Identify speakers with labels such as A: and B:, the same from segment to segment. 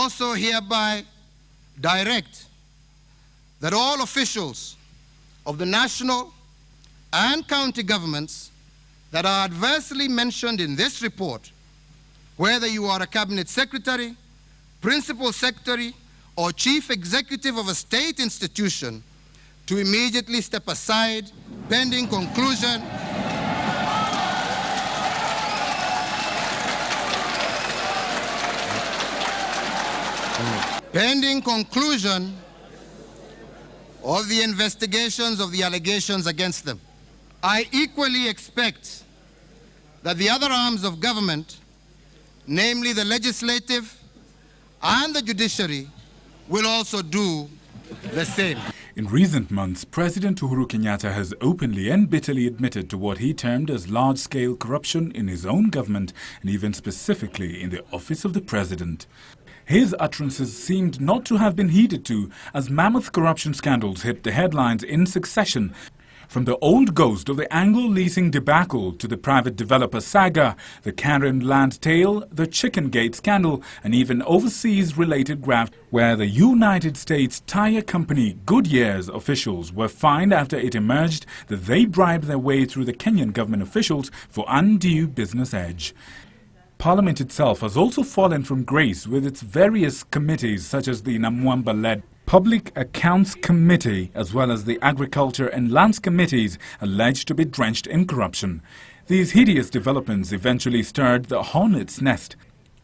A: also hereby direct that all officials of the national and county governments that are adversely mentioned in this report, whether you are a cabinet secretary, principal secretary, or chief executive of a state institution, to immediately step aside pending conclusion of the investigations of the allegations against them. I equally expect that the other arms of government, namely the legislative and the judiciary, will also do the same.
B: In recent months, President Uhuru Kenyatta has openly and bitterly admitted to what he termed as large-scale corruption in his own government and even specifically in the office of the president. His utterances seemed not to have been heeded to as mammoth corruption scandals hit the headlines in succession. From the old ghost of the Anglo leasing debacle to the private developer saga, the Karen land tale, the Chicken Gate scandal, and even overseas related graft, where the United States tire company Goodyear's officials were fined after it emerged that they bribed their way through the Kenyan government officials for undue business edge. Parliament itself has also fallen from grace with its various committees such as the Namwamba-led Public Accounts Committee as well as the Agriculture and Lands Committees alleged to be drenched in corruption. These hideous developments eventually stirred the hornet's nest.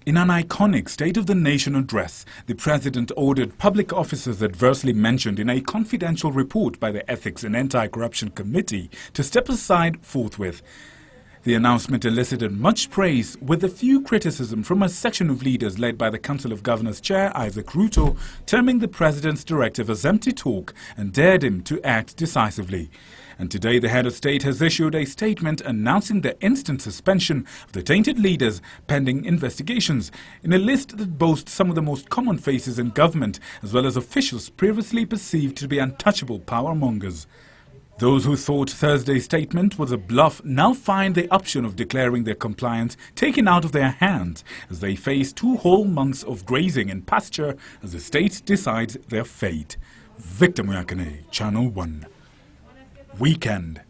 B: In an iconic State of the Nation address, the President ordered public officers adversely mentioned in a confidential report by the Ethics and Anti-Corruption Committee to step aside forthwith. The announcement elicited much praise, with a few criticism from a section of leaders led by the Council of Governors Chair Isaac Ruto, terming the President's directive as empty talk and dared him to act decisively. And today the head of state has issued a statement announcing the instant suspension of the tainted leaders pending investigations, in a list that boasts some of the most common faces in government, as well as officials previously perceived to be untouchable powermongers. Those who thought Thursday's statement was a bluff now find the option of declaring their compliance taken out of their hands as they face 2 whole months of grazing and pasture as the state decides their fate. Victor Muyakane, Channel 1. Weekend.